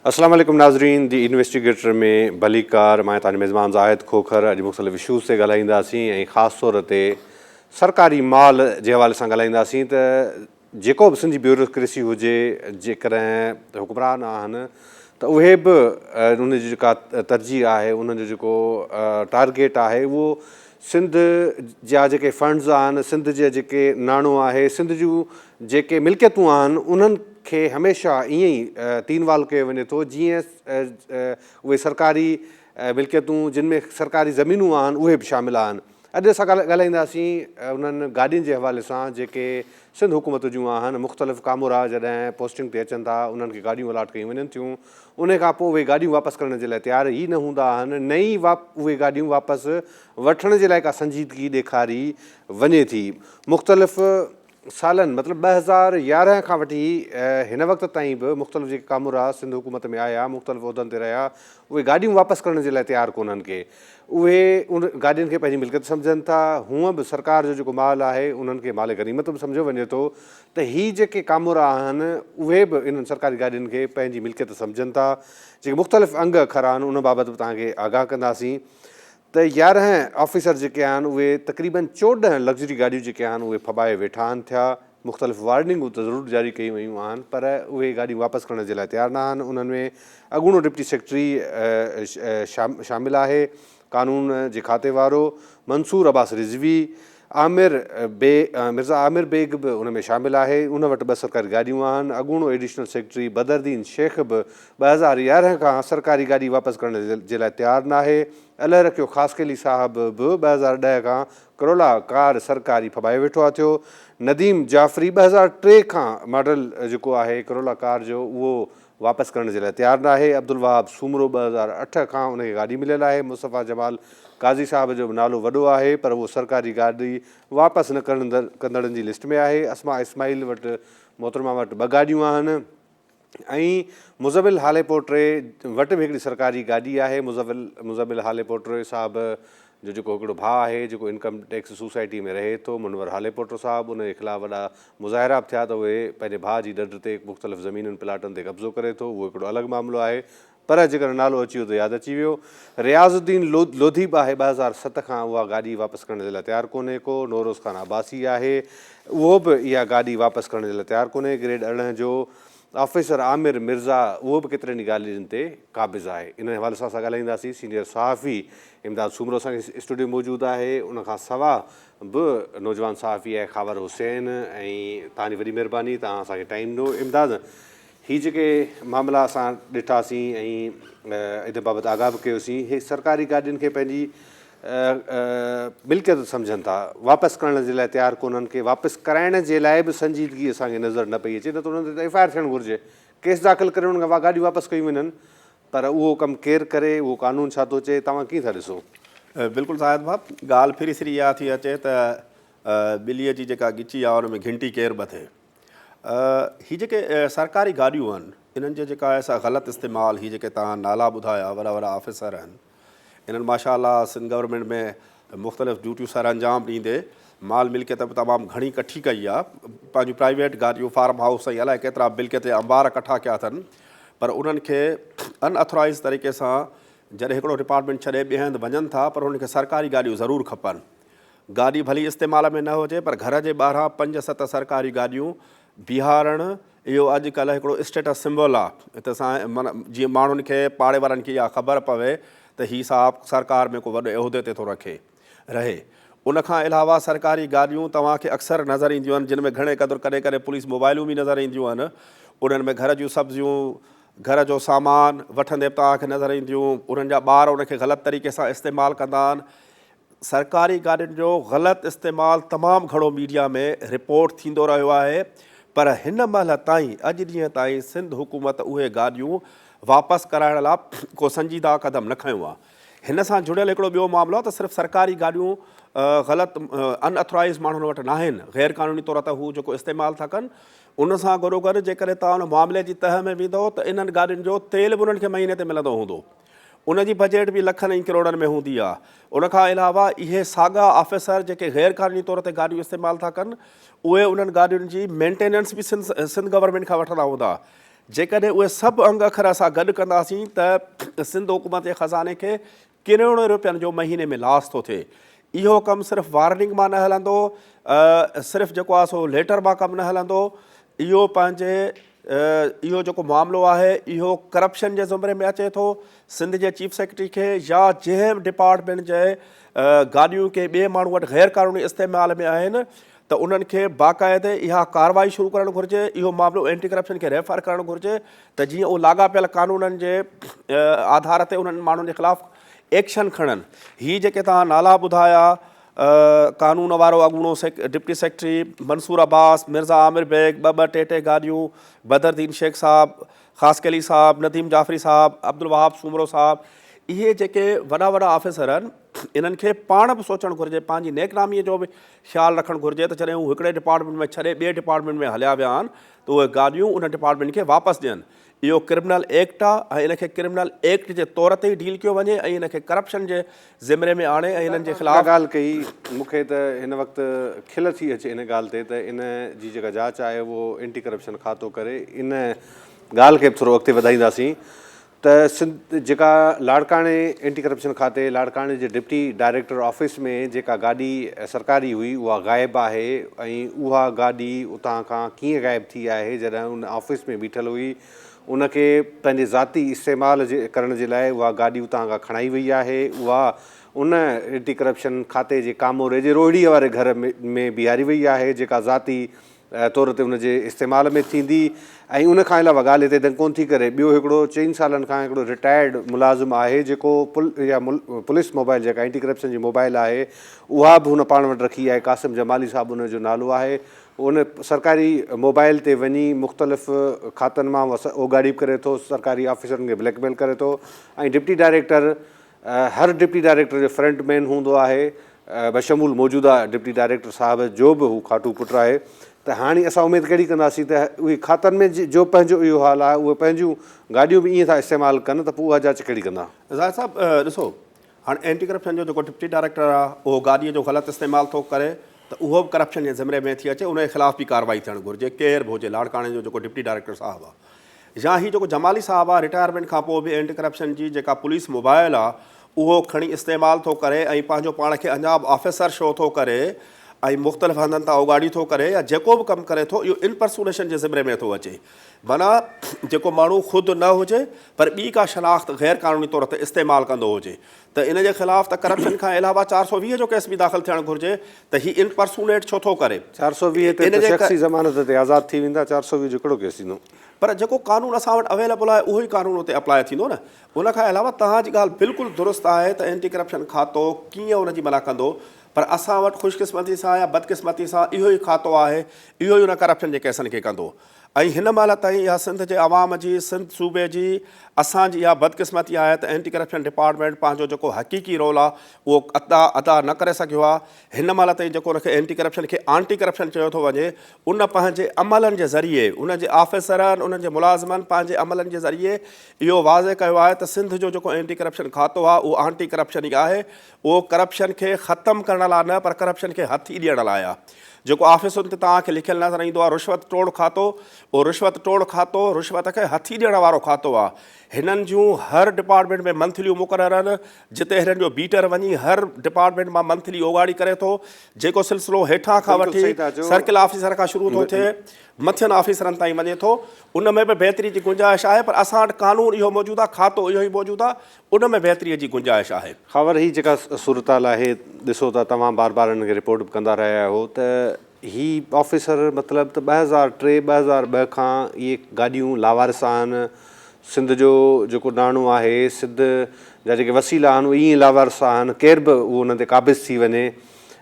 अस्सलाम वालेकुम नाज़रीन। दी इन्वेस्टिगेटर में भलीकार मां तव्हांजो मेज़बान ज़ाहिद खोखर अॼु मुख़्तलिफ़ इशूज़ ते ॻाल्हाईंदासीं ऐं ख़ासि तौर ते सरकारी माल जे हवाले सां ॻाल्हाईंदासीं त जेको बि सिंधी ब्यूरोक्रेसी हुजे, जेकॾहिं हुक्मरान आहिनि त उहे बि उन जी जेका तरजीह आहे, उन्हनि जो जेको टारगेट आहे उहो सिंध जा जेके फंड्स आहिनि, सिंध जा जेके नाणो आहे, सिंध जूं जेके मिल्कियतूं आहिनि उन्हनि खे हमेशह ईअं ई तीन वाल कयो वञे थो जीअं उहे सरकारी मिल्कियतूं जिन में सरकारी ज़मीनूं आहिनि उहे बि शामिलु आहिनि। अॼु असां ॻाल्हाईंदासीं उन्हनि गाॾियुनि जे हवाले सां जेके सिंध हुकूमत जूं आहिनि। मुख़्तलिफ़ कामोरा जॾहिं पोस्टिंग ते अचनि था उन्हनि खे गाॾियूं अलाट कयूं वञनि थियूं, उन खां पोइ उहे गाॾियूं वापसि करण जे लाइ तयारु ई न हूंदा आहिनि। नई उहे गाॾियूं वापसि वठण जे लाइ का संजीदगी ॾेखारी वञे थी। मुख़्तलिफ़ सालनि मतिलबु 2011 खां वठी हिन वक़्त ताईं बि मुख़्तलिफ़ जेके कामोरा सिंध हुकूमत में आया, मुख़्तलिफ़ उहिदनि ते रहिया, उहे गाॾियूं वापसि करण जे लाइ तयारु कोन्हनि के। उहे उन गाॾियुनि खे पंहिंजी मिल्कियत सम्झनि था। हूअं बि सरकार जो जेको माल आहे उन्हनि खे माल गनीमत बि सम्झो वञे थो त हीअ जेके कामोरा आहिनि उहे बि इन्हनि सरकारी गाॾियुनि खे पंहिंजी मिल्कियत सम्झनि था। जेके मुख़्तलिफ़ अंग अखर आहिनि उन बाबति बि तव्हांखे आगाह कंदासीं त 11 ऑफिसर जेके आहिनि उहे तक़रीबन 14 लग्ज़री गाॾियूं जेके आहिनि उहे फबाए वेठा आहिनि थिया। मुख़्तलिफ़ वार्निंगूं त ज़रूरु जारी कयूं वयूं आहिनि पर उहे गाॾियूं वापसि करण जे लाइ तयारु न आहिनि। उन्हनि में अॻूणो डिप्टी सेक्रेटरी शामिलु आहे, कानून जे खाते वारो मंसूर अब्बास रिज़वी, मिर्ज़ा आमिर बेग बि उन में शामिलु आहे, उन वटि 2 सरकारी गाॾियूं आहिनि। अॻूणो एडिशनल सेक्रेटरी बदरदीन शेख बि 2011 खां सरकारी गाॾी वापसि करण जे लाइ तयारु न आहे। अलाए रखियो ख़ासकेली साहब बि 2010 खां करोला कार सरकारी फबाए वेठो आहे थियो। नदीम जाफ़री 2003 खां मॉडल जेको आहे करोला कार जो उहो वापसि करण जे लाइ तयारु न आहे। अब्दुल वहाब सूमरो 2008 खां उनखे गाॾी मिलियलु आहे। मुस्तफ़ा जमाल काज़ी साहब जो बि नालो वॾो आहे पर उहो सरकारी गाॾी वापसि न कंदड़नि जी लिस्ट में आहे। अस्मा इस्माइल वटि मोहतरमा वटि 2 गाॾियूं आहिनि ऐं मुज़मिल हाले पोट्रे वटि बि हिकिड़ी सरकारी गाॾी आहे। मुज़मिल हाले पोट्रे साहब जो जेको हिकिड़ो भाउ आहे जेको इनकम टैक्स सोसाइटी में रहे थो, मुनवर हाले पोट्रो साहब, उनजे ख़िलाफ़ु वॾा मुज़ाहिरा बि थिया त उहे पंहिंजे भाउ जी ॾंड ते मुख़्तलिफ़ ज़मीनुनि प्लाटनि ते कब्ज़ो करे थो। उहो हिकिड़ो अलॻि मामिलो आहे पर जेकर नालो अची वियो त यादि अची वियो। रियाज़ुद्दीन लोधी बि आहे, 2007 खां उहा गाॾी वापसि करण जे लाइ तयारु कोन्हे को। नौरोज़ ख़ान अब्बासी आहे, उहो बि इहा गाॾी वापसि करण जे लाइ तयारु कोन्हे। ग्रेड 18 जो ऑफिसर आमिर मिर्ज़ा उहो बि केतिरनि ई ॻाल्हियुनि ते क़ाबिज़ आहे। इन हवाले सां असां ॻाल्हाईंदासीं। सीनियर सहाफ़ी इमदाद सूमरो असांखे स्टूडियो मौजूदु आहे। उनखां सवाइ बि नौजवान सहाफ़ी आहे ख़ावर हुसैन। ऐं तव्हांजी वॾी महिरबानी, तव्हां असांखे टाइम ॾिनो। इमदाद, हीअ जेके मामला असां ॾिठासीं ऐं इन बाबति आगाह बि कयोसीं, इहे सरकारी गाॾियुनि खे पंहिंजी मिल्कियत सम्झनि था, वापसि करण जे लाइ तयारु कोन्हनि के। वापसि कराइण जे लाइ बि संजीदगी असांखे नज़र न पई अचे, न त उन्हनि ते एफ आई आर थियणु घुरिजे, केस दाख़िल करे उन्हनि खां गाॾियूं वापसि कयूं वञनि। पर उहो कमु केरु करे, उहो कानून छा थो चए, तव्हां कीअं था ॾिसो? बिल्कुलु ज़ाहिद भाउ, ॻाल्हि फिरी सिरी इहा थी अचे त ॿिलीअ जी जेका गिची आहे उन में घंटी केरु बि थिए। हीअ जेके सरकारी गाॾियूं आहिनि इन्हनि जो जेका आहे सा ग़लति इस्तेमालु, हीअ जेके तव्हां नाला ॿुधाया वॾा वॾा ऑफिसर आहिनि, इन्हनि माशाअल्लाह सिंध गवर्नमेंट में मुख़्तलिफ़ ड्यूटियूं सर अंजाम ॾींदे माल मिल्कियत बि तमामु घणी कठी कई आहे। पंहिंजूं प्राइवेट गाॾियूं, फार्म हाउस ऐं अलाए केतिरा मिल्कियत जा अंबार कठा कया अथनि, पर उन्हनि खे अनअथोराइज़ तरीक़े सां जॾहिं हिकिड़ो डिपार्टमेंट छॾे ॿिए हंधि वञनि था पर उन्हनि खे सरकारी गाॾियूं ज़रूरु खपनि। गाॾी भली इस्तेमाल में न हुजे पर घर जे ॿाहिरां 5-7 सरकारी गाॾियूं बीहारणु, इहो अॼुकल्ह हिकिड़ो स्टेटस सिंबल आहे। हिते सां माना जीअं माण्हुनि खे पाड़े वारनि खे इहा ख़बर पवे त हीअ साहब सरकार में को वॾे उहिदे ते थो रहे। उनखां अलावा सरकारी गाॾियूं तव्हांखे अक्सर नज़र ईंदियूं आहिनि जिन में घणे क़दुरु कॾहिं कॾहिं पुलिस मोबाइलूं बि नज़र ईंदियूं आहिनि। उन्हनि में घर जूं सब्जियूं, घर जो सामान वठंदे बि तव्हांखे नज़र ईंदियूं। उन्हनि जा ॿार उनखे ग़लति तरीक़े सां इस्तेमालु कंदा आहिनि। सरकारी गाॾियुनि जो ग़लति इस्तेमालु तमामु घणो मीडिया में रिपोर्ट थींदो रहियो आहे, पर हिन महिल ताईं अॼु ॾींहं ताईं सिंध हुकूमत उहे गाॾियूं वापसि कराइण लाइ को संजीदा क़दम न खयों आहे। हिन सां जुड़ियल हिकिड़ो ॿियो मामिलो आहे त सिर्फ़ु सरकारी गाॾियूं ग़लति अनअथोराइज़ माण्हुनि वटि न आहिनि, ग़ैर क़ानूनी तौर ते हू जेको इस्तेमालु था कनि। उन सां गॾोगॾु जेकॾहिं तव्हां उन मामले जी तह में वेंदो त इन्हनि गाॾियुनि जो तेल बि उन्हनि खे महीने ते मिलंदो हूंदो, उनजी बजट बि लखनि ऐं करोड़नि में हूंदी आहे। उनखां अलावा इहे साॻा ऑफिसर जेके ग़ैर क़ानूनी तौर ते गाॾियूं इस्तेमालु था कनि, उहे उन्हनि गाॾियुनि जी मेंटेनेंस बि सिंध गवर्नमेंट खां वठंदा हूंदा। जेकॾहिं उहे सभु अंग अखर असां गॾु कंदासीं त सिंध हुकूमत जे ख़ज़ाने खे किरोड़नि रुपयनि जो महीने में लॉस थो थिए। इहो कमु सिर्फ़ु वार्निंग मां न हलंदो, सिर्फ़ु जेको आहे सो लेटर मां कमु न हलंदो, इहो पंहिंजे इहो जेको मामिलो आहे इहो करप्शन जे ज़ुमरे में अचे थो। सिंध जे चीफ सेक्रेटरी खे या जंहिं डिपार्टमेंट जे गाॾियूं के ॿिए माण्हू वटि गैर क़ानूनी इस्तेमाल में आहिनि त उन्हनि खे बाक़ाइदे इहा कार्रवाई शुरू करणु घुरिजे, इहो मामिलो एंटी करप्शन खे रेफर करणु घुरिजे त जीअं उहो लाॻापियल कानूननि जे आधार ते उन्हनि माण्हुनि जे ख़िलाफ़ु एक्शन खणनि। हीअ जेके तव्हां नाला ॿुधाया, कानून वारो अॻूणो डिप्टी सेक्रेटरी मंसूर अब्बास, मिर्ज़ा आमिर बेग, ॿ टे गाॾियूं, बदरुद्दीन शेख साहब, ख़ासि अली साहब, नदीम जाफ़री साहब, अब्दुल वहाब सूमरो साहब, इहे जेके वॾा वॾा ऑफिसर आहिनि इन्हनि खे पाण बि सोचणु घुरिजे, पंहिंजी नेकनामीअ जो बि ख़्यालु रखणु घुरिजे त जॾहिं हू हिकिड़े डिपार्टमेंट में छॾे ॿिए डिपार्टमेंट में हलिया विया आहिनि त उहे गाॾियूं उन डिपार्टमेंट खे वापसि ॾियनि। इहो क्रिमिनल एक्ट आहे ऐं इनखे क्रिमिनल एक्ट जे तौर ते ई डील कयो वञे ऐं इनखे करप्शन जे ज़िमरे में आणे ऐं इन्हनि जे ख़िलाफ़ु ॻाल्हि कई। मूंखे त हिन वक़्तु खिल थी अचे इन ॻाल्हि ते त इन जी जेका जांच आहे उहो एंटी करप्शन खातो करे इन ॻाल्हि खे बि थोरो अॻिते वधाईंदासीं त सिंध जेका लाड़काणे एंटी करप्शन खाते लाड़काणे जे डिप्टी डायरेक्टर ऑफिस में जेका गाॾी सरकारी हुई उहा ग़ाइबु आहे ऐं उहा गाॾी उतां खां कीअं ग़ाइबु थी आहे जॾहिं उन ऑफिस में बीठल हुई उनखे पंहिंजे ज़ाती इस्तेमाल जे करण जे लाइ उहा गाॾी उतां खां खणाई वई आहे। उहा उन एंटी करप्शन खाते जे कामोरे जे रोहिड़ीअ वारे घर में बीहारी वई आहे जेका ज़ाती तौर ते उनजे इस्तेमाल में थींदी। ऐं उन खां अलावा ॻाल्हि हिते कोन थी करे ॿियो हिकिड़ो 4 सालनि खां हिकिड़ो रिटायर्ड मुलाज़िम आहे जेको पुलिस मोबाइल जेका एंटी करप्शन जी मोबाइल आहे उहा बि हुन पाण वटि रखी आहे। क़ासिम जमाली साहब उनजो नालो आहे। उन सरकारी मोबाइल ते वञी मुख़्तलिफ़ खातनि मां उगाड़ी करे थो, सरकारी ऑफिसरनि खे ब्लैकमेल करे थो। ऐं डिप्टी डायरेक्टर हर डिप्टी डायरेक्टर जो फ्रंटमैन हूंदो आहे, बशमूल मौजूदा डिप्टी डायरेक्टर साहब जो बि हू खाटू पुटु आहे। त हाणे असां उमेदु कहिड़ी कंदासीं त उहे खातनि में जो पंहिंजो इहो हाल आहे उहे पंहिंजूं गाॾियूं बि ईअं था इस्तेमालु कनि त पोइ उहा जांच कहिड़ी कंदा? ज़ाहिर साहब ॾिसो, हाणे एंटी करप्शन जो जेको डिप्टी डायरेक्टर आहे उहो गाॾीअ जो ग़लति इस्तेमालु थो करे त उहो बि करप्शन जे ज़िमरे में थी अचे, उनजे ख़िलाफ़ बि कार्रवाई थियणु घुरिजे, केरु बि हुजे। लाड़काणे जो जेको डिप्टी डायरेक्टर साहबु आहे या हीअ जेको जमाली साहबु आहे रिटायरमेंट खां पोइ बि एंटी करप्शन जी जेका पुलिस मोबाइल आहे उहो खणी इस्तेमालु थो करे ऐं पंहिंजो पाण खे अञा बि ऑफिसर शो थो करे ऐं मुख़्तलिफ़ हंधनि तां उगाड़ी थो करे या जेको बि कमु करे थो इहो इनपर्सोनेशन जे ज़िमरे में थो अचे। माना जेको माण्हू ख़ुदि न हुजे पर ॿी का शनाख़्त गैर क़ानूनी तौर ते इस्तेमालु कंदो हुजे त इन जे ख़िलाफ़ु त करप्शन खां अलावा 420 जो केस बि दाख़िल थियणु घुरिजे त हीअ इनपर्सोनेट छो थो करे। 420 ते शख़्सी ज़मानत ते आज़ादु थी वेंदा, 420 जो कहिड़ो केस ईंदो? पर जेको कानून असां वटि अवेलेबल आहे उहो ई कानून उते अप्लाई थींदो न। उन खां अलावा तव्हांजी ॻाल्हि बिल्कुलु दुरुस्त आहे त एंटी करप्शन खातो कीअं उनजी मना कंदो, पर असां वटि ख़ुशकिस्मती सां या बदकिस्मती सां इहो ई खातो आहे, इहो ई उन करप्शन जे केसनि खे कंदो। ऐं हिन महिल ताईं इहा सिंध जे अवाम जी, सिंध सूबे जी, असांजी इहा बदकिस्मती आहे त एंटी करप्शन डिपार्टमेंट पंहिंजो जेको हक़ीक़ी रोल आहे उहो अदा न करे सघियो आहे। हिन महिल ताईं जेको उनखे एंटी करप्शन खे आंटी करप्शन चयो थो वञे, उन पंहिंजे अमलनि जे ज़रिए उनजे ऑफिसरनि उन्हनि जे मुलाज़िमनि पंहिंजे अमलनि जे ज़रिए इहो वाज़े कयो आहे त सिंध जो जेको एंटी करप्शन खातो आहे उहो आंटी करप्शन ई आहे। उहो करप्शन खे ख़तमु करण लाइ न पर करप्शन खे हथी ॾियण लाइ आहे। जेको ऑफिसुनि ते तव्हांखे लिखियलु नज़र ईंदो आहे रिश्वत टोड़ खातो, उहो रिश्वत टोड़ खातो रिश्वत खे हथी ॾियण वारो खातो आहे। हिननि जूं हर डिपार्टमेंट में मंथलियूं मुक़ररु आहिनि जिते हिननि जो बीटर वञी हर डिपार्टमेंट मां मंथली ओगाड़ी करे थो। जेको सिलसिलो हेठां खां वठी सर्किल ऑफिसर खां शुरू थो थिए मथियनि ऑफिसरनि ताईं वञे थो, उन में बि बहितरी जी गुंजाइश आहे। पर असां वटि कानून इहो मौजूदु आहे, खातो इहो ई मौजूदु आहे, उन में बहितरीअ जी गुंजाइश आहे। ख़बर ही जेका सूरताल आहे ॾिसो त तव्हां बार बार हिन खे रिपोर्ट बि कंदा रहिया आहियो त ही ऑफिसर मतिलबु त 2003-2002 खां इहे गाॾियूं लावारिस आहिनि। सिंध जो जेको नाणो आहे, सिंध जा जेके वसीला आहिनि उहे ईअं लावारिस आहिनि, केर बि उहो उन्हनि ते क़ाबिज़ थी वञे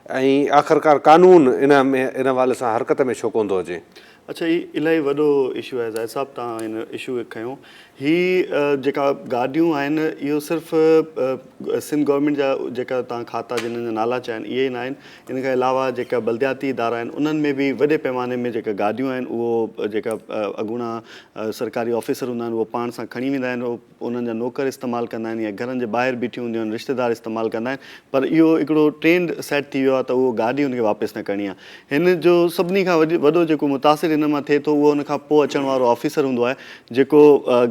ऐं आख़िरकार कानून इन वाले सां हरकत में छो कोन थो अचे? अच्छा, ही इलाही वॾो इशू आहे ज़ाहिर साहब, तव्हां हिन इशू खे खयों। ही जेका गाॾियूं आहिनि इहो सिर्फ़ु सिंध गवर्नमेंट जा जेका तव्हां खाता जिन्हनि जा नाला चया आहिनि इहे ई न आहिनि। इन खां अलावा जेका बलदियाती इदारा आहिनि उन्हनि में बि वॾे पैमाने में जेका गाॾियूं आहिनि उहो जेका अॻूणा सरकारी ऑफिसर हूंदा आहिनि उहो पाण सां खणी वेंदा आहिनि, उन्हनि जा नौकर इस्तेमालु कंदा आहिनि या घरनि जे ॿाहिरि बीठियूं हूंदियूं आहिनि रिश्तेदार इस्तेमालु कंदा आहिनि। पर इहो हिकिड़ो ट्रेंड सेट थी वियो आहे त उहो गाॾी हुनखे वापसि न करणी आहे। हिन जो सभिनी खां वॾो जेको मुतासिर ऑफिसर इन मां थिए थो उहो उन खां पोइ अचण वारो ऑफिसर हूंदो आहे जेको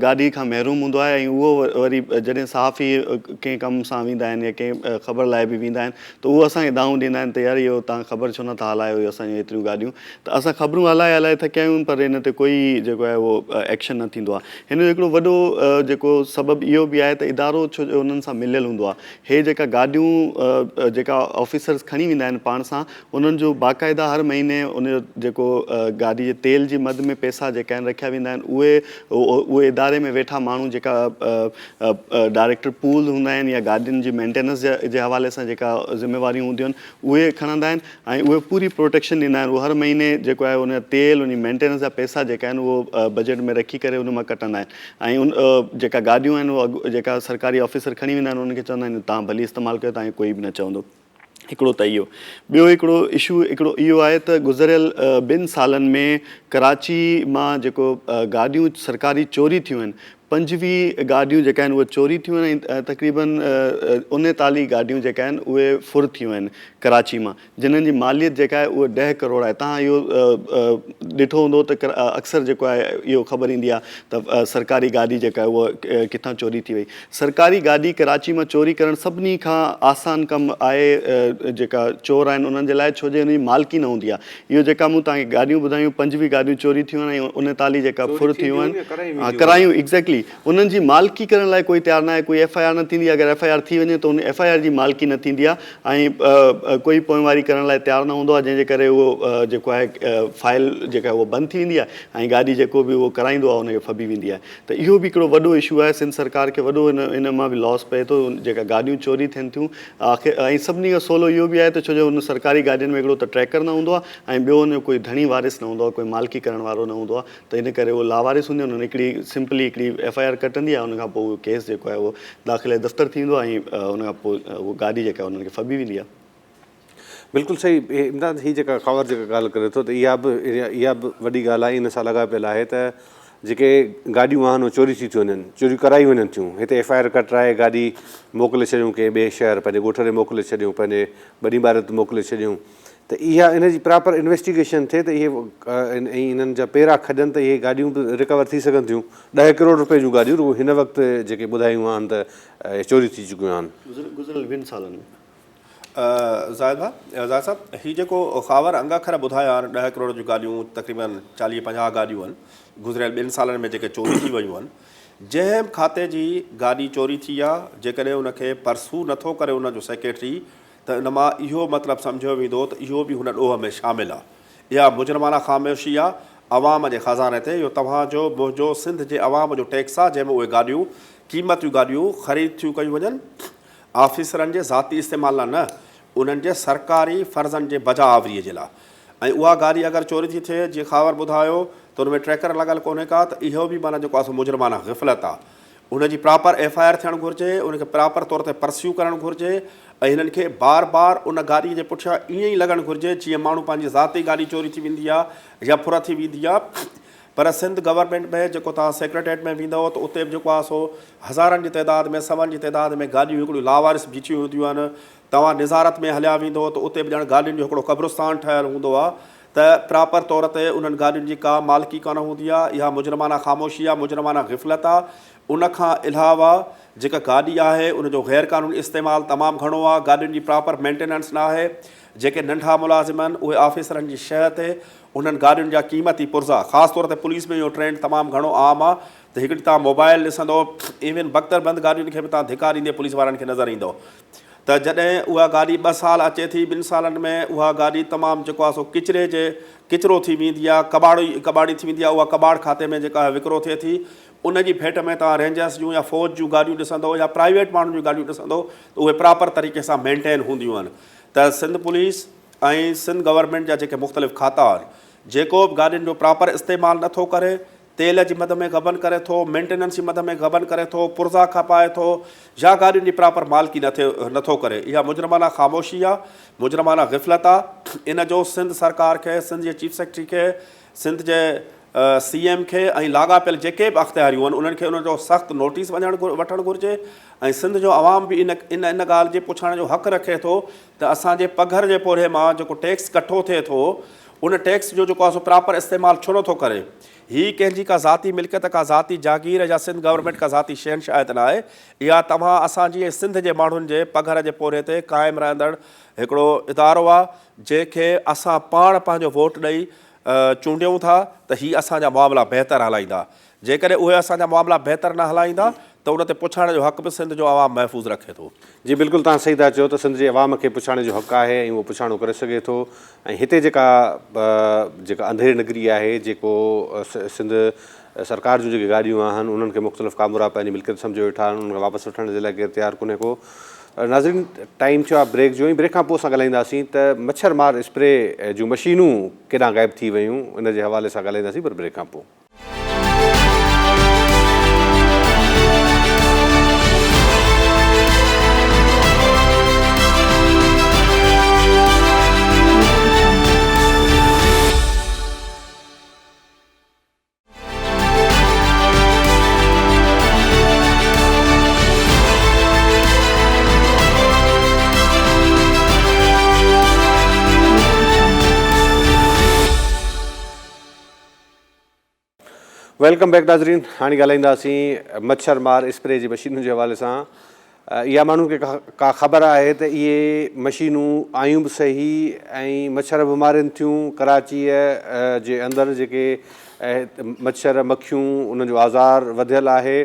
गाॾी खां महरूम हूंदो आहे ऐं उहो वरी जॾहिं सहाफ़ी कंहिं कम सां वेंदा आहिनि या कंहिं ख़बर लाइ बि वेंदा आहिनि त उहो असांखे दाऊं ॾींदा आहिनि त यार इहो तव्हां ख़बर छो नथा हलायो इहो असांजूं एतिरियूं गाॾियूं त असां ख़बरूं हलाए हलाए थकिया आहियूं पर इन ते कोई जेको आहे उहो एक्शन न थींदो आहे। हिन जो हिकिड़ो वॾो जेको सबबु इहो बि आहे त इदारो छो जो उन्हनि सां मिलियलु हूंदो आहे। हे जेका गाॾियूं जेका ऑफिसर्स खणी वेंदा आहिनि पाण सां उन्हनि जो बाक़ाइदा हर महीने उनजो जेको गाॾी जे तेल जी मद में पैसा जेका आहिनि रखिया वेंदा आहिनि उहे इदारे में वेठा माण्हू जेका डायरेक्टर पूल हूंदा आहिनि या गाॾियुनि जी मेंटेनेंस जे हवाले सां जेका ज़िम्मेवारियूं हूंदियूं आहिनि उहे खणंदा आहिनि ऐं उहे पूरी प्रोटेक्शन ॾींदा आहिनि। उहे हर महीने जेको आहे उन तेल उन मेंटेनेंस जा पैसा जेका आहिनि उहो बजट में रखी करे उन मां कटंदा आहिनि ऐं उन जेका गाॾियूं आहिनि उहे जेका सरकारी ऑफिसर खणी वेंदा आहिनि उनखे चवंदा आहिनि तव्हां भली इस्तेमालु कयो तव्हांखे कोई बि न चवंदो। हिकिड़ो त इहो ॿियो हिकिड़ो इशू हिकिड़ो इहो आहे त गुज़िरियल 2 सालनि में कराची मां जेको गाॾियूं सरकारी चोरी थियूं आहिनि 25 गाॾियूं जेका आहिनि उहे चोरी थियूं आहिनि ऐं तक़रीबन 39 गाॾियूं जेका आहिनि उहे फुर थियूं आहिनि कराची मां जिन्हनि जी मालियत जेका आहे उहा 10 करोड़ आहे। तव्हां इहो ॾिठो हूंदो त अक्सर जेको आहे इहो ख़बर ईंदी आहे त सरकारी गाॾी जेका आहे उहा किथां चोरी थी वई। सरकारी गाॾी कराची मां चोरी करणु सभिनी खां आसान कमु आहे जेका चोर आहिनि उन्हनि जे लाइ छो जो उनजी मालिकी न हूंदी आहे। इहो जेका मूं तव्हांखे गाॾियूं ॿुधायूं 25 गाॾियूं चोरी थियूं आहिनि ऐं 39 जेका फुर थियूं आहिनि करायूं एग्ज़ैक्टली उन्हनि जी मालिकी करण लाइ कोई तयारु न आहे। कोई FIR न थींदी आहे। अगरि FIR थी वञे त उन FIR जी मालिकी न थींदी आहे ऐं कोई पोइवारी करण लाइ तयारु न हूंदो आहे जंहिंजे करे उहो जेको आहे फाइल जेका आहे उहा बंदि थी वेंदी आहे ऐं गाॾी जेको बि उहो कराईंदो आहे उनखे फबी वेंदी आहे। त इहो बि हिकिड़ो वॾो इशू आहे। सिंध सरकार खे वॾो इन मां बि लॉस पए थो जेका गाॾियूं चोरी थियनि थियूं आख़िर ऐं सभिनी खां सवलो इहो बि आहे त छो जो उन सरकारी गाॾियुनि में हिकिड़ो त ट्रैकर न हूंदो आहे ऐं ॿियो हुनजो कोई धणी वारिस न हूंदो आहे कोई मालिकी करण वारो न हूंदो आहे त इन करे उहो लावारिस हूंदियूं आहिनि। हिकिड़ी सिंपली हिकिड़ी FIR कटंदी आहे उन खां पोइ उहो केस जेको आहे उहो दाख़िले दफ़्तर थींदो आहे ऐं उन खां पोइ उहो गाॾी जेका आहे उन्हनि खे फबी वेंदी आहे। बिल्कुलु सही। इमदाद ही जेका ख़बर जेका ॻाल्हि करे थो त इहा बि वॾी ॻाल्हि आहे। इन सां लॻापियल आहे त जेके गाॾियूं आहिनि उहे चोरी थी थियूं वञनि चोरी कराई वञनि थियूं हिते FIR कटराए गाॾी मोकिले छॾियूं कंहिं ॿिए शहर पंहिंजे ॻोठ ते मोकिले छॾियूं पंहिंजे वॾी ॿार ते मोकिले छॾियूं त इहा इन जी प्रॉपर इन्वेस्टिगेशन थिए त इहे ऐं इन्हनि जा पेरा खॼनि त इहे गाॾियूं बि रिकवर थी सघनि थियूं। 10 करोड़ रुपए जूं गाॾियूं रुॻो हिन वक़्तु जेके ॿुधायूं आहिनि त चोरी थी चुकियूं आहिनि गुज़िरियल 2 सालनि में। ज़ाहिद साहब हीउ जेको ख़बर अंगाखर ॿुधाया आहिनि 10 करोड़ जूं गाॾियूं तक़रीबन 40-50 गाॾियूं आहिनि गुज़िरियल 2 सालनि में जेके चोरी थी वियूं आहिनि। जंहिं खाते जी गाॾी चोरी थी आहे जेकॾहिं उनखे परसू नथो करे उनजो सेक्रेटरी त इन मां इहो मतिलबु सम्झियो वेंदो त इहो बि हुन ॾोह में शामिलु आहे। इहा मुजरमाना ख़ामोशी आहे अवाम जे ख़ज़ाने ते। इहो तव्हांजो मुंहिंजो सिंध जे अवाम जो टैक्स आहे जंहिंमें उहे गाॾियूं क़ीमतियूं गाॾियूं ख़रीद थियूं कयूं वञनि ऑफिसरनि जे ज़ाती इस्तेमाल लाइ न उन्हनि जे सरकारी फ़र्ज़नि जे बजा आवरीअ जे लाइ। ऐं उहा गाॾी अगरि चोरी थी थिए जीअं ख़बर ॿुधायो त उन में ट्रैकर लॻल कोन्हे का त इहो बि माना जेको आहे मुजरमाना ग़फ़लत आहे। उनजी प्रॉपर FIR थियणु घुरिजे उनखे प्रॉपर तौर ते परस्यू करणु घुरिजे ऐं हिननि खे बार बार उन गाॾी जे पुठियां ईअं ई लॻणु घुरिजे जीअं माण्हू पंहिंजी ज़ाती गाॾी चोरी थी वेंदी आहे या फुर थी वेंदी आहे। पर सिंध गवर्नमेंट में जेको तव्हां सेक्रेटरीट में वेंदव त उते बि जेको आहे सो हज़ारनि जी तइदाद में सवनि जी तइदाद में गाॾियूं हिकिड़ियूं लावारिस बीठियूं हूंदियूं आहिनि। तव्हां निज़ारत में हलिया वेंदो त उते बि ॼण गाॾियुनि जो हिकिड़ो क़ब्रिस्तान ठहियलु हूंदो आहे त प्रॉपर तौर ते उन्हनि गाॾियुनि जी का मालिकी कान हूंदी आहे। इहा मुजरमाना ख़ामोशी आहे मुजरमाना ग़फ़लत आहे। उनखां अलावा जेका गाॾी आहे उनजो ग़ैर क़ानूनी इस्तेमालु तमामु घणो आहे। गाॾियुनि जी प्रॉपर मेंटेनेंस न आहे। जेके नंढा मुलाज़िम आहिनि उहे ऑफिसरनि जी शइ ते उन्हनि गाॾियुनि जा क़ीमती पुर्ज़ा ख़ासि तौर ते पुलिस में इहो ट्रेंड तमामु घणो आम आहे त हिकिड़ी तव्हां मोबाइल ॾिसंदो इवन बख़्तरबंदि गाॾियुनि खे बि तव्हां धिका ॾींदे पुलिस वारनि खे नज़र ईंदो त जॾहिं उहा गाॾी 2 साल अचे थी 2 सालनि में उहा गाॾी तमामु जेको आहे सो किचिरो थी वेंदी आहे कबाड़ी थी वेंदी आहे। उहा कबाड़ खाते में जेका विकिरो थिए थी उनजी भेट में तव्हां रेंजर्स जूं या फ़ौज जूं गाॾियूं ॾिसंदो या प्राइवेट माण्हुनि जूं गाॾियूं ॾिसंदो त उहे प्रॉपर तरीक़े सां मेंटेन हूंदियूं आहिनि। त सिंध पुलिस ऐं सिंध गवर्नमेंट जा जेके मुख़्तलिफ़ खाता आहिनि जेको बि गाॾियुनि जो प्रॉपर इस्तेमालु नथो करे तेल जी मद में गबन करे थो मेंटेनेंस जी मद में गबन करे थो पुर्ज़ा खपाए थो या गाॾियुनि जी प्रॉपर मालिकी नथो करे इहा मुजरमाना ख़ामोशी आहे मुजरमाना ग़फ़लत आहे। इन जो सिंध सरकार खे सिंध जे चीफ सेक्रेटरी खे सिंध जे CM खे ऐं लाॻापियल जेके बि अख़्तियारियूं आहिनि उन्हनि खे उनजो सख़्तु नोटिस वठणु घुरिजे ऐं सिंध जो अवाम बि इन ॻाल्हि जे पुछण जो हक़ु रखे थो त असांजे पघर जे पोरे मां जेको टैक्स कठो थिए थो उन टैक्स जो जेको आहे सो प्रॉपर इस्तेमालु छो नथो करे? ही कंहिंजी का ज़ाती मिल्कियत का ज़ाती जागीर या सिंध गवर्नमेंट का ज़ाती शहनशाहियत न आहे। इहा तव्हां असांजी सिंध जे माण्हुनि जे पघर जे पोरे ते क़ाइमु रहंदड़ हिकिड़ो इदारो आहे, जंहिंखे असां पाण पंहिंजो वोट ॾेई चूंडियूं था त ही असांजा मामला बहितर हलाईंदा। जेकॾहिं उहे असांजा मामला बहितर न हलाईंदा त उन ते पुछण जो हक़ बि सिंध जो आवाम महफ़ूज़ रखे थो। जी बिल्कुलु, तव्हां सही था चओ त सिंध जे अवाम खे पुछाइण जो हक़ आहे ऐं उहो पुछाणो करे सघे थो। ऐं हिते जेका अंधेरी नगरी आहे, जेको सिंध सरकार जूं जेके गाॾियूं आहिनि उन्हनि खे मुख़्तलिफ़ कामरा पंहिंजी मिल्कियत सम्झो वेठा आहिनि, उन्हनि खे वापसि वठण जे लाइ केरु तयारु कोन्हे को। नाज़रीन, टाइम थियो आहे ब्रेक जो, ऐं ब्रेक खां पोइ असां ॻाल्हाईंदासीं त मच्छर मार स्प्रे जूं मशीनूं केॾांहुं ग़ाइबु थी वियूं, इन जे हवाले सां ॻाल्हाईंदासीं, पर ब्रेक खां पोइ। वेलकम बैक नाज़रीन। हाणे ॻाल्हाईंदासीं मच्छर मार स्प्रे जी मशीनुनि जे हवाले सां। इहा माण्हुनि खे का ख़बर आहे त इहे मशीनूं आयूं बि सही ऐं मच्छर बि मारनि थियूं। कराचीअ जे अंदरि जेके मच्छर मक्खियूं उन्हनि जो आज़ार वधियल आहे,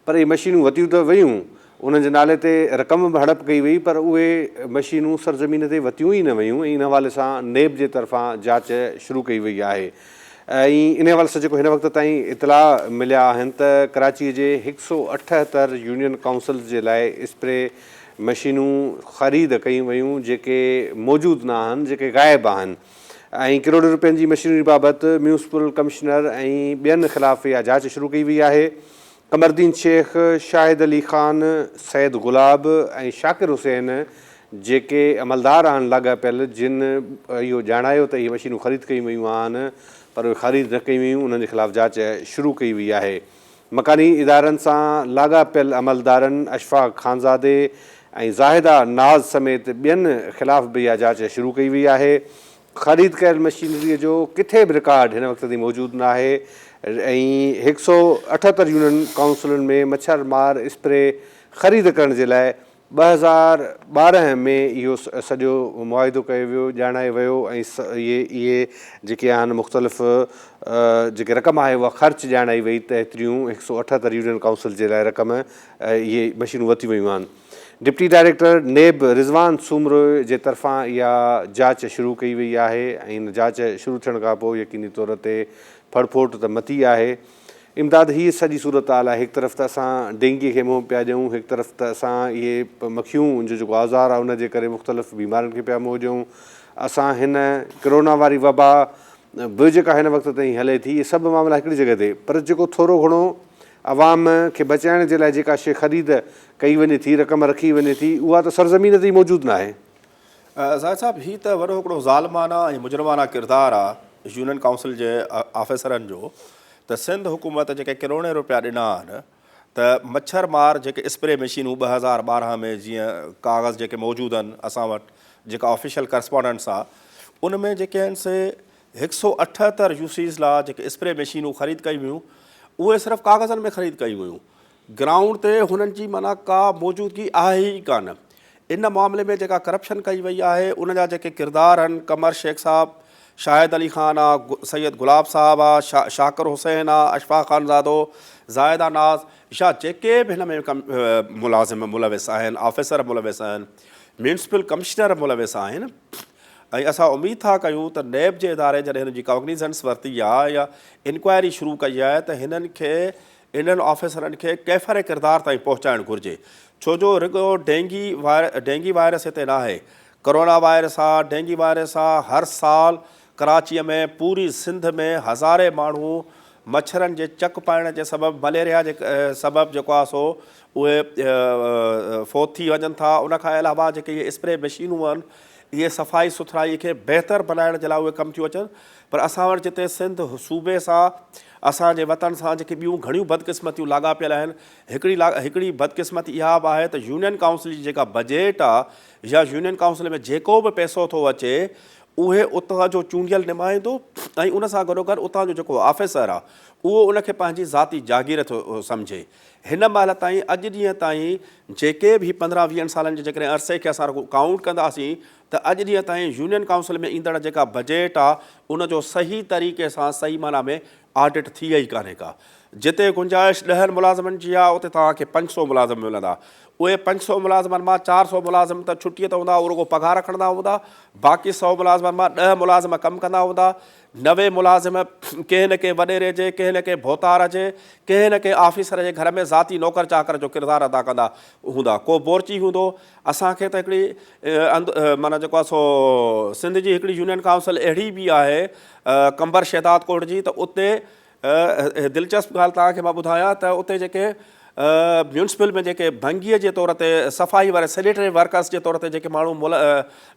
पर इहे मशीनूं वतियूं त वयूं, उन्हनि जे नाले ते रक़म बि हड़प कई वई, पर उहे मशीनूं सरज़मीन ते वतियूं ई न वयूं। ऐं इन हवाले सां नेब जे तरफ़ां जांच शुरू कई वई आहे। ऐं इन हवाले सां जेको हिन वक़्त ताईं इतला मिलिया आहिनि त कराचीअ जे 178 यूनियन काउंसिल जे लाइ स्प्रे मशीनूं ख़रीद कयूं वयूं, जेके मौजूदु न आहिनि, जेके ग़ाइबु आहिनि। ऐं करोड़ रुपयनि जी मशीनरी बाबति म्यूनिसिपल कमिश्नर ऐं ॿियनि ख़िलाफ़ इहा जांच शुरू कई वई आहे। कमरदीन शेख, शाहिद अली ख़ान, सैद गुलाब ऐं शाकिर हुसैन जेके अमलदार आहिनि लाॻापियल, जिन इहो ॼाणायो त इहे मशीनूं ख़रीद कयूं वयूं आहिनि, पर उहे ख़रीद न कयूं वयूं, उन्हनि जे ख़िलाफ़ जांच शुरू कई वई आहे। मकानी इदारनि सां लाॻापियल अमलदारनि अशफाक़ ख़ानज़ादे ऐं ज़ाहिदा नाज़ समेत ॿियनि ख़िलाफ़ बि इहा जांच शुरू कई वई आहे। ख़रीद कयल मशीनरीअ जो किथे बि रिकॉर्ड हिन वक़्त ताईं मौजूदु न आहे। ऐं 178 यूनियन काउंसिलुनि में मच्छर मार स्प्रे ख़रीद करण जे लाइ 2012 में इहो सॼो मुआइदो कयो वियो, ॼाणायो वियो। ऐं इहे जेके आहिनि मुख़्तलिफ़ जेके रक़म आहे उहा ख़र्च ॼाणाई वई त एतिरियूं 178 यूनियन काउंसिल जे लाइ रक़म इहे मशीनूं वरितियूं वयूं आहिनि। डिप्टी डायरेक्टर नेब रिज़वान सूमरो जे तरफ़ां इहा जांच शुरू कई वई आहे। ऐं इन जांच शुरू थियण खां पोइ यकीनी तौर ते फड़फोट त मती आहे। इमदाद हीअ सॼी सूरत हाल आहे। हिकु तरफ़ त असां डेंगीअ खे मुंहुं पिया ॾियूं, हिकु तरफ़ त असां इहे मक्खियूं जो जेको आज़ार आहे उनजे करे मुख़्तलिफ़ बीमारियुनि खे पिया मुंहुं ॾियूं। असां हिन कोरोना वारी वबा बि जेका हिन वक़्त ताईं हले थी, इहे सभु मामला हिकिड़ी जॻह ते, पर जेको थोरो घणो आवाम खे बचाइण जे लाइ जेका शइ ख़रीद कई वञे थी, रक़म रखी वञे थी, उहा त सरज़मीन ते ई मौजूदु न आहे। ज़ाहिर साहिबु, हीअ त वॾो हिकिड़ो ज़ालिमाना ऐं मुजरिमाना किरदारु आहे यूनियन काउंसिल जे ऑफिसरनि जो, त सिंध हुकूमत जेके करोड़े रुपया ॾिना आहिनि त मच्छर मार जेके स्प्रे मशीनूं 2012 में जीअं कागज़ जेके मौजूदु आहिनि असां वटि, जेका ऑफिशियल करस्पॉन्डेंस आहे, उन में जेके आहिनि से 178 यूसीज़ लाइ जेके स्प्रे मशीनूं ख़रीद कयूं वियूं, उहे सिर्फ़ु कागज़नि में ख़रीद कयूं वियूं। ग्राउंड ते हुननि जी माना का मौजूदगी आहे ई कान। इन मामले में जेका करप्शन कई वई आहे, उन जा जेके किरदार आहिनि, कमर शेख साहब, शाहिद अली ख़ान आहे, सैयद गुलाब साहब आहे, शाकिर हुसैन आहे, अशफाक़ ख़ानज़ादो, ज़ाहिदा नाज़, इशा जेके बि हिन में मुलाज़िम मुलविस आहिनि, ऑफिसर मुलविस आहिनि, म्यूनिसिपल कमिश्नर मुलविस आहिनि। ऐं असां उमेद था कयूं त नेब जे इदारे जॾहिं हिन जी कॉग्निज़ेंस वरिती आहे या इंक्वायरी शुरू कई आहे त हिननि खे, इन्हनि ऑफिसरनि खे कैफ़र किरदार ताईं पहुचाइणु घुरिजे। छो जो रुॻो डेंगी वायरस हिते न आहे, कोरोना वायरस आहे। डेंगी वायरस आहे, हर साल कराचीअ में, पूरी सिंध में हज़ारे माण्हू मच्छरनि जे चक पाइण जे सबबु, मलेरिया जे सबबु जेको आहे सो उहे फ़ौत थी वञनि था। उनखां अलावा जेके इहे स्प्रे मशीनूं आहिनि, इहे सफ़ाई सुथराई खे बहितर बनाइण जे लाइ उहे कमु थियूं अचनि। पर असां वटि जिते सिंध सूबे सां असांजे वतन सां जेके ॿियूं घणियूं बदकिस्मतियूं लाॻापियल आहिनि। हिकिड़ी बदकिस्मती इहा बि आहे त यूनियन काउंसिल जी जेका बजट आहे या यूनियन काउंसिल में जेको बि पैसो थो अचे उहे उतां जो चूंडियल नुमाइंदो ऐं उन सां गॾोगॾु उतां जो जेको ऑफिसर आहे उहो उनखे पंहिंजी ज़ाती जागीर थो सम्झे। हिन महिल ताईं अॼु ॾींहं ताईं जेके बि 15-20 सालनि जे जेकॾहिं अरसे खे असां काउंट कंदासीं त अॼु ॾींहं ताईं यूनियन काउंसिल में ईंदड़ जेका बजट आहे उनजो सही तरीक़े सां सही माना में ऑडिट थी ई कान्हे का। जिते गुंजाइश 10 मुलाज़िमनि जी आहे उते तव्हांखे 500 मुलाज़िम मिलंदा। उहे 500 मुलाज़िमनि मां 400 मुलाज़िम त छुटीअ ते हूंदा, उहो रुॻो पघार खणंदा हूंदा। बाक़ी 100 मुलाज़िमनि मां 10 मुलाज़िम कमु कंदा हूंदा। 90 मुलाज़िम कंहिं न कंहिं वॾेरे जे, कंहिं न कंहिं भोतार जे, कंहिं न कंहिं ऑफिसर जे घर में ज़ाती नौकर चाकर जो किरदारु अदा कंदा हूंदा। को बोरची हूंदो। असांखे त हिकिड़ी माना जेको आहे सो सिंध जी हिकिड़ी यूनियन काउंसिल अहिड़ी बि आहे कंबर शहदाद कोट जी, त उते दिलचस्प ॻाल्हि तव्हांखे मां ॿुधायां त उते जेके म्यूनिसिपल में जेके भंगीअ जे तौर ते सफ़ाई वारे सैनिटरी वर्कर्स जे तौर ते जेके माण्हू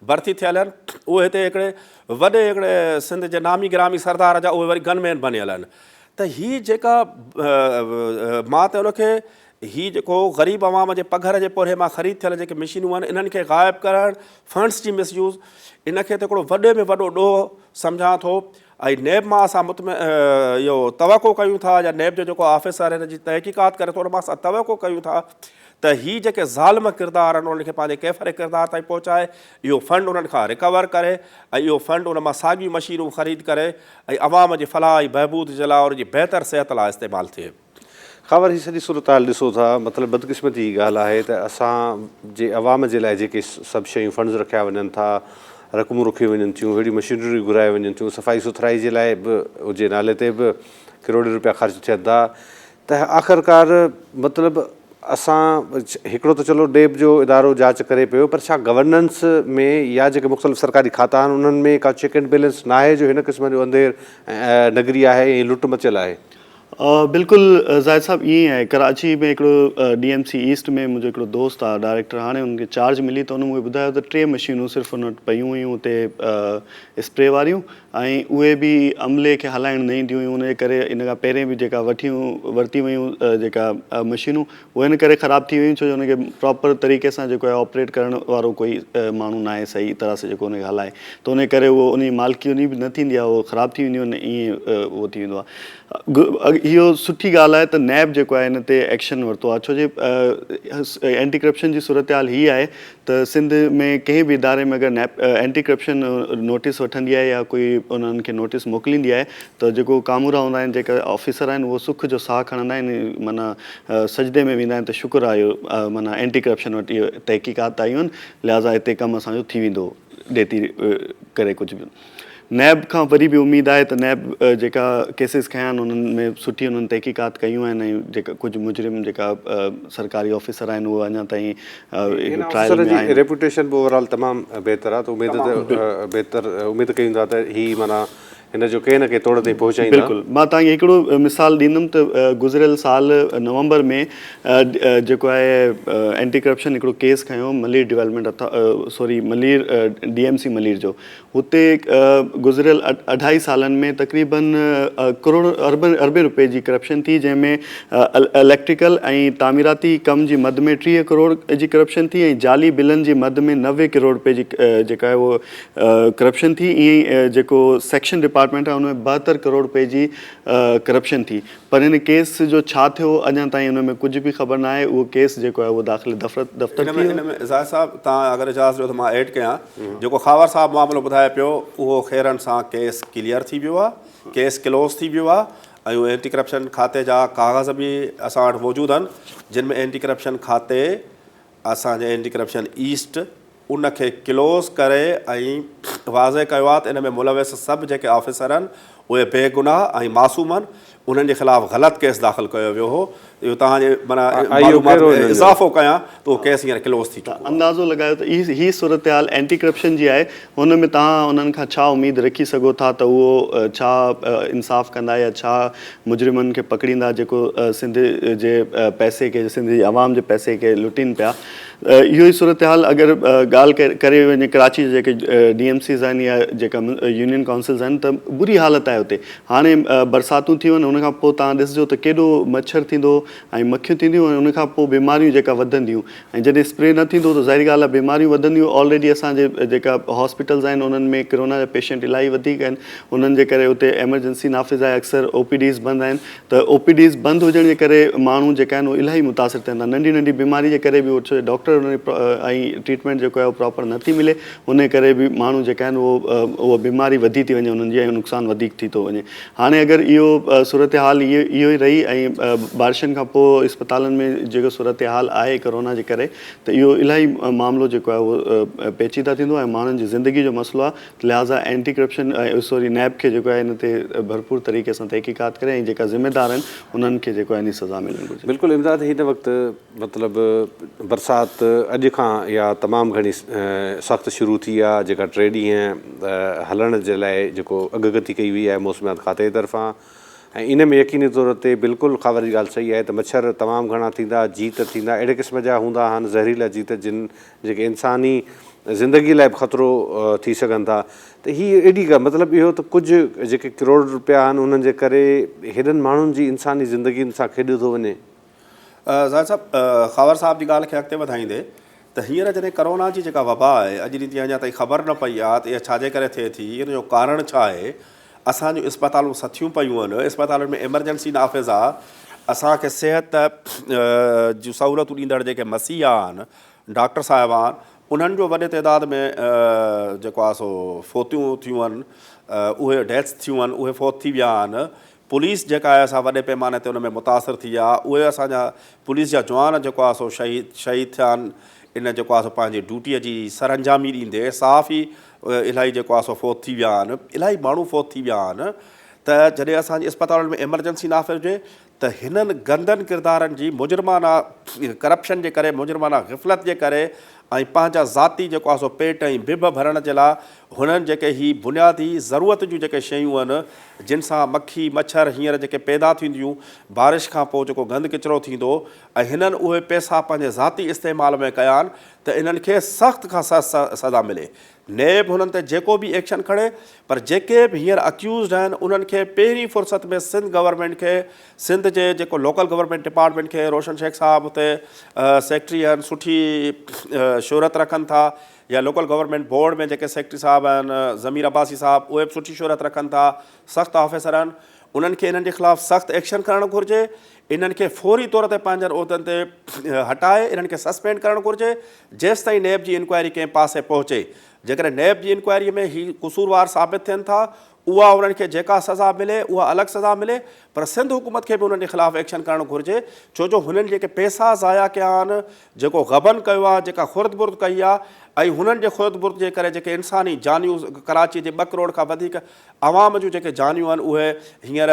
भर्ती थियल आहिनि उहे हिते हिकिड़े सिंध जे नामी गिरामी सरदार जा उहे वरी गनमैन बणियल आहिनि। त हीअ जेका मां त उनखे हीअ जेको ग़रीब अवाम जे पघर जे पोरे मां ख़रीद थियल जेके मशीनूं आहिनि इन्हनि खे ग़ाइबु करणु, फंड्स जी मिसयूज़, इनखे त हिकिड़ो वॾे में वॾो ॾोह सम्झां थो। ऐं नैब मां असां इहो तवक़ो कयूं था या नैब जो जेको ऑफिसर हिन जी तहक़ीक़ात करे थो उन मां असां तवक़ो कयूं था त हीअ जेके ज़ालिम किरदार आहिनि उन्हनि खे पंहिंजे कैफ़रे किरदार ताईं पहुचाए, इहो फंड उन्हनि खां रिकवर करे ऐं इहो फंड उन मां साॻियूं मशीनूं ख़रीद करे ऐं अवाम जी फलाह ऐं बहबूद जे लाइ उनजी बहितर सिहत लाइ इस्तेमालु थिए। ख़बर ही सॼी सूरत हाल ॾिसो था, मतिलबु बदकिस्मती जी ॻाल्हि आहे त असां जे अवाम जे लाइ जेके सभु शयूं फंड्स रखिया वञनि था, रक़मूं रखियूं वञनि थियूं, अहिड़ी मशीनरी घुराए वञनि थियूं, सफ़ाई सुथराई जे लाइ बि उनजे नाले ते बि करोड़ रुपया ख़र्च थियनि था, त आख़िरकार मतिलबु असां हिकिड़ो त चलो नैब जो इदारो जांच करे पियो, पर छा गवर्नेंस में या जेके मुख़्तलिफ़ सरकारी खाता आहिनि उन्हनि में का चेक एंड बैलेंस न आहे जो हिन क़िस्म जो अंधेर नगरी आहे ऐं लुट मचियल आहे? बिल्कुलु ज़ाहिद साहब, ईअं आहे। कराची में हिकिड़ो DMC ईस्ट में मुंहिंजो हिकिड़ो दोस्त आहे डायरेक्टर, हाणे हुनखे चार्ज मिली त हुन मूंखे ॿुधायो त 3 मशीनूं सिर्फ़ु हुन वटि पयूं हुयूं उते स्प्रे वारियूं, ऐं उहे बि अमले खे हलाइण न ईंदियूं हुयूं। उनजे करे इन खां पहिरें बि जेका वरिती वियूं जेका मशीनूं उहे इन करे ख़राबु थी वियूं छो जो हुनखे प्रॉपर तरीक़े सां जेको आहे ऑपरेट करण वारो कोई माण्हू न आहे सही तरह सां जेको हुनखे हलाए, त उन करे उहो उन जी मालिकी उन बि न थींदी आहे, उहो ख़राबु थी वेंदियूं आहिनि, ईअं उहो थी वेंदो आहे। इहो सुठी ॻाल्हि आहे त नैब जेको आहे हिन ते एक्शन वरितो आहे, छो जे एंटी करप्शन जी सूरत हाल हीअ आहे त सिंध में कंहिं बि इदारे में अगरि एंटी करप्शन नोटिस वठंदी आहे या कोई उन्हनि खे नोटिस मोकिलींदी आहे त जेको कामूरा हूंदा आहिनि, जेका ऑफिसर आहिनि, उहो सुख जो साह खणंदा आहिनि, माना सजदे में वेंदा आहिनि त शुक्र आहे इहो माना एंटी करप्शन वटि इहो तहक़ीक़ात आयूं आहिनि, लिहाज़ा हिते कमु असांजो थी वेंदो ॾेती करे कुझु बि। नैब खां वरी बि उमेदु आहे त नैब जेका केसिस खयां आहिनि उन्हनि में सुठी उन्हनि तहक़ीक़ात कयूं आहिनि ऐं जेका कुझु मुजरिम जेका सरकारी ऑफिसर आहिनि उहे अञा ताईं ट्रायल में आहिनि। रेपुटेशन बि ओवरऑल तमामु बहितर आहे, त उमेदु कयूं था त हीअ माना हिन जो कंहिं न कंहिं तौर ते पहुचाईंदा। बिल्कुलु, मां तव्हांखे हिकिड़ो मिसाल ॾींदुमि त गुज़िरियल साल नवंबर में जेको आहे एंटी करप्शन हिकिड़ो केस खयों मलीर डेवलपमेंट मलीर DMC मलीर जो। हुते गुज़िरियल 2.5 सालनि में तक़रीबन अरबे रुपए जी करप्शन थी, जंहिंमें इलेक्ट्रिकल ऐं तामीराती कम जी मद में 30 करोड़ जी करप्शन थी ऐं जाली बिलनि जी मद में 90 करोड़ रुपए जी जेका आहे उहो करप्शन थी। ईअं ई जेको सेक्शन डिपार्टमेंट आहे उनमें 72 करोड़ रुपए जी करप्शन थी। पर हिन केस जो छा थियो अञा ताईं हुन में कुझु बि ख़बर न आहे। उहो केस जेको आहे उहो दाख़िल दफ़्तर हिन में ज़ाहिद साहब तव्हां अगरि इजाज़त ॾियो त मां ऐड कयां, जेको खावर साहब मामिलो ॿुधाए पियो उहो ख़ैरनि सां केस क्लियर थी वियो आहे, केस क्लोज़ थी वियो आहे ऐं उहे एंटी करप्शन खाते जा काग़ज़ बि असां वटि मौजूदु आहिनि, जिन में एंटी करप्शन खाते असांजे एंटी करप्शन ईस्ट उनखे क्लोज़ करे ऐं वाज़े कयो आहे त इन में मुलविस सभु जेके ऑफिसर आहिनि उहे बेगुनाह ऐं मासूम आहिनि, उन्हनि जे ख़िलाफ़ु ग़लति केस दाख़िल कयो वियो हो। इहो तव्हांजे माना इज़ाफ़ो कयां त उहो केस हींअर क्लोज़ थी चुको। अंदाज़ो लॻायो त हीअ सूरत हाल एंटी करप्शन जी आहे, हुन में तव्हां उन्हनि खां छा उमेदु रखी सघो था त उहो छा इंसाफ़ कंदा या छा मुजरिमनि खे पकड़ींदा जेको सिंध जे पैसे खे, सिंध जी आवाम जे पैसे खे लुटीनि पिया। इहो ई सूरत हाल अगरि ॻाल्हि करे वञे कराची जे जेके DMCs आहिनि या जेका यूनियन काउंसिल्स आहिनि त बुरी हालत आहे हुते। हाणे बरसातूं थियूं आहिनि, हुन खां पोइ तव्हां ॾिसजो त केॾो मच्छर थींदो ऐं मक्खियूं थींदियूं, ऐं हुन खां पोइ बीमारियूं जेका वधंदियूं, ऐं जॾहिं स्प्रे न थींदो त ज़ाहिरी ॻाल्हि आहे बीमारियूं वधंदियूं। ऑलरेडी असांजे जेका हॉस्पिटल्स आहिनि उन्हनि में कोरोना जा पेशेंट इलाही वधीक आहिनि, उन्हनि जे करे हुते एमरजेंसी नाफ़िज़ आहे, अक्सर OPDs बंदि आहिनि। त OPDs बंदि हुजण जे करे माण्हू जेका आहिनि उहे इलाही मुतासिर थियनि था। नंढी नंढी बीमारी जे करे बि छो डॉक्टर ऐं ट्रीटमेंट जेको आहे उहो प्रॉपर नथी मिले, उन करे बि माण्हू जेका आहिनि उहो बीमारी वधी थी वञे उन्हनि जी, ऐं नुक़सानु वधीक थी थो वञे। हाणे अगरि इहो सूरत हाल इहो ई रही ऐं बारिशनि खां पोइ इस्पतालनि में जेको सूरत हाल आहे कोरोना जे करे, त इहो इलाही मामिलो जेको आहे उहो पेचीदा थींदो ऐं माण्हुनि जी ज़िंदगी जो मसइलो आहे। लिहाज़ा एंटी करप्शन NAB खे जेको आहे हिन ते भरपूर तरीक़े सां तहक़ीक़ात करे ऐं जेका ज़िम्मेदार आहिनि उन्हनि खे जेको आहे इन सज़ा मिलणु घुरिजे। बिल्कुलु इमदाद, हिन वक़्तु मतिलबु बरसाति अॼु खां या तमामु घणी सख़्तु शुरू थी आहे, जेका 3 ॾींहं हलण जे लाइ जेको अॻकथी कई वई आहे मौसमियात खाते जी तरफ़ां। ऐं इन में यकीनी तौर ते बिल्कुलु ख़बर जी ॻाल्हि सही आहे त मच्छर तमामु घणा थींदा, जीत थींदा, अहिड़े क़िस्म जा हूंदा आहिनि ज़हरीला जीत जिन जेके इंसानी ज़िंदगी लाइ बि ख़तरो थी सघनि था। त हीअ एॾी मतिलबु इहो त कुझु जेके करोड़ रुपया आहिनि उन्हनि जे करे हेॾनि माण्हुनि जी इंसानी ज़िंदगियुनि सां खेॾियो थो वञे। ज़ाहिर साहब, ख़बर साहब जी ॻाल्हि खे अॻिते वधाईंदे त हींअर जॾहिं कोरोना जी जेका वबा आहे अॼु ॾींहुं अञा ताईं ख़बर न पई आहे त इहा छाजे करे थिए थी, इन जो कारण छा आहे। असांजूं इस्पतालूं सथियूं पियूं आहिनि, इस्पतालुनि में एमरजेंसी नाफ़िज़ आहे, असांखे सिहत जूं सहूलियतूं ॾींदड़ जेके मसीहा आहिनि, डॉक्टर साहिब आहिनि, उन्हनि जो वॾे तइदाद में जेको आहे सो फ़ौतियूं थियूं आहिनि, उहे डेथ्स थियूं आहिनि, उहे फ़ौत थी विया आहिनि। पुलिस जेका आहे असां वॾे पैमाने ते उन में मुतासिर थी आहे, उहे असांजा पुलिस जा जवान जेको आहे सो शहीद थिया आहिनि इन जेको आहे सो पंहिंजी ड्यूटीअ जी सरअंजामी ॾींदे। साफ़ ई इलाही जेको आहे सो फ़ौत थी विया आहिनि, इलाही माण्हू फ़ौत थी विया आहिनि। त जॾहिं असांजे इस्पतालुनि में एमरजेंसी नाफ़िज़ हुजे त हिननि गंदनि किरदारनि जी मुजरमाना करप्शन जे करे, मुजरमाना ग़िफ़लत जे करे ऐं पंहिंजा ज़ाती जेको आहे सो पेट ऐं बिब भरण जे लाइ हुननि जेके ही बुनियादी ज़रूरत जूं जेके शयूं आहिनि, जिन सां मक्खी मच्छर हींअर जेके पैदा थींदियूं बारिश खां पोइ जेको गंद किचिरो थींदो, ऐं हिननि उहे पैसा पंहिंजे ज़ाती इस्तेमाल में कया आहिनि, त इन्हनि खे सख़्त खां सख़्तु सज़ा मिले। नेब हुननि ते जेको बि एक्शन खणे, पर जेके बि हींअर अक्यूज़ड आहिनि उन्हनि खे पहिरीं फ़ुर्सत में सिंध गवर्नमेंट खे, सिंध जे जेको लोकल गवर्नमेंट डिपार्टमेंट खे, रोशन शेख साहब हुते सेक्रेटरी आहिनि, सुठी शोहरत रखनि था, या लोकल गवर्नमेंट बोर्ड में जेके सेक्रेटरी साहब आहिनि, ज़मीर अब्बासी साहब, उहे बि सुठी शोहरत रखनि था, सख़्तु ऑफिसर आहिनि, उन्हनि खे इन्हनि जे ख़िलाफ़ु सख़्तु एक्शन करणु घुरिजे। इन्हनि खे फौरी तौर ते पंहिंजनि उहिदनि ते हटाए इन्हनि खे सस्पेंड करणु घुरिजे जेसि ताईं नेब जी इंक्वायरी कंहिं पासे पहुचे। जेकॾहिं नेब जी इंक्वायरी में ही कसूरवार साबित थियनि था, उहा उन्हनि खे जेका सज़ा मिले उहा अलॻि सज़ा मिले, पर सिंध हुकूमत खे बि उन्हनि जे ख़िलाफ़ु एक्शन करणु घुरिजे, छो जो हुननि जेके पैसा ज़ाया कया आहिनि, जेको गबन कयो आहे, जेका खुर्द बुर्द कई आहे, ऐं हुननि जे खुर्द बुर्द जे करे जेके इंसानी जानियूं कराची जे 2 करोड़ खां वधीक आवाम जूं जेके जानियूं आहिनि उहे हींअर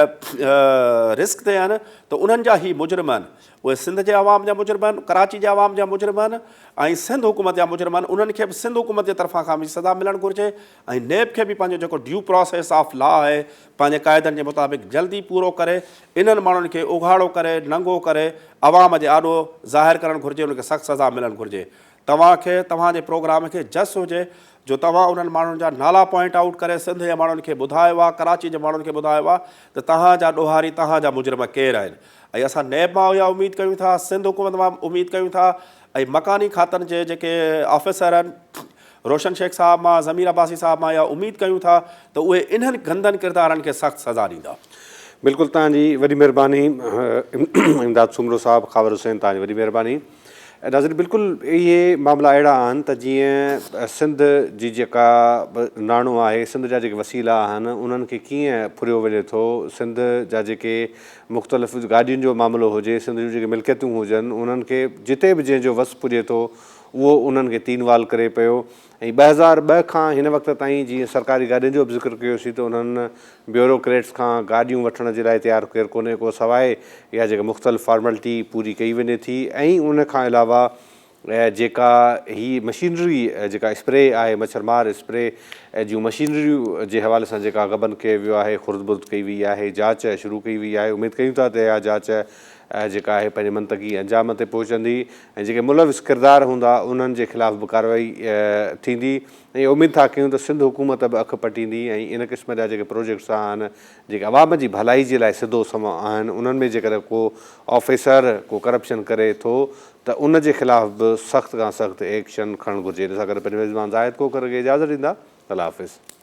रिस्क ते आहिनि, त उन्हनि जा ही मुजरिम आहिनि, उहे सिंध जे आवाम जा मुजरिम आहिनि, कराची जे आवाम जा मुजरिम आहिनि, ऐं सिंध हुकूमत जा मुजरिम आहिनि। उन्हनि खे बि सिंध हुकूमत जे तरफ़ां खां बि सज़ा मिलणु घुरिजे, ऐं नेब खे बि पंहिंजो जेको ड्यू प्रोसेस ऑफ लॉ आहे पंहिंजे क़ाइदनि जे मुताबिक़ जल्दी पूरो करे इन्हनि माण्हुनि खे उघाड़ो करे, नंगो करे, आवाम जे आॾो ज़ाहिर करणु घुरिजे, उनखे सख़्तु सज़ा मिलणु घुरिजे। तव्हांखे तव्हांजे प्रोग्राम खे जस हुजे जो तव्हां उन्हनि माण्हुनि जा नाला पॉइंट आउट करे सिंध जे माण्हुनि खे ॿुधायो आहे, कराची जे माण्हुनि खे ॿुधायो आहे त तव्हांजा ॾोहारी, तव्हांजा मुजरिम केरु आहिनि। ऐं असां नेब मां इहा उमेदु कयूं था, सिंध हुकूमत मां उमेदु कयूं था, ऐं मकानी खातनि जे जेके ऑफिसर आहिनि, रोशन शेख साहब मां, ज़मीर अब्बासी साहब मां इहा उमेदु कयूं था त उहे इन्हनि गंदनि किरदारनि खे सख़्तु सज़ा ॾींदा। बिल्कुलु, तव्हांजी वॾी महिरबानी इमदाद सुमरो साहब, ख़ावर हुसैन, तव्हांजी वॾी महिरबानी। नाज़रीन, बिल्कुलु इहे मामला अहिड़ा आहिनि त जीअं सिंध जी जेका नाणो आहे, सिंध जा जेके वसीला आहिनि उन्हनि खे कीअं फुरियो वञे थो, सिंध जा जेके मुख़्तलिफ़ गाॾियुनि जो मामिलो हुजे, सिंध जूं जेके मिल्कियतूं हुजनि, उन्हनि खे जिते बि जंहिंजो वस पुॼे थो उहो उन्हनि खे तीनवाल करे पियो। ऐं 2002 खां हिन वक़्त ताईं जीअं सरकारी गाॾियुनि जो बि ज़िक्र कयोसीं त उन्हनि ब्यूरोक्रेट्स खां गाॾियूं वठण जे लाइ तयारु केरु कोन्हे को, सवाइ इहा जेका मुख़्तलिफ़ फॉर्मेलिटी पूरी कई वञे थी। ऐं उन खां अलावा जेका ही मशीनरी जेका स्प्रे आहे, मच्छरमार स्प्रे जूं मशीनरियूं जे हवाले सां जेका गबन कयो वियो आहे, खुर्द बुर्द कई वई आहे, जांच शुरू कई वई आहे। उमेदु कयूं था त इहा जांच जेका आहे पंहिंजे मंतकी अंजाम ते पहुचंदी ऐं जेके मुलविस किरदार हूंदा उन्हनि जे ख़िलाफ़ बि कार्रवाई थींदी ऐं उमेदु था कयूं त सिंध हुकूमत बि अखि पटींदी ऐं इन क़िस्म जा जेके प्रोजेक्ट्स आहिनि जेके अवाम जी भलाई जे लाइ सिधो सम आहिनि उन्हनि में जेकर को ऑफिसर को करप्शन करे थो त उन जे ख़िलाफ़ बि सख़्तु खां सख़्तु एक्शन खणणु घुरिजे। इन सां गॾु पंहिंजे मेज़बान ज़ाहिद खोखर खे इजाज़त ॾींदा। अल्लाह हाफ़िज़।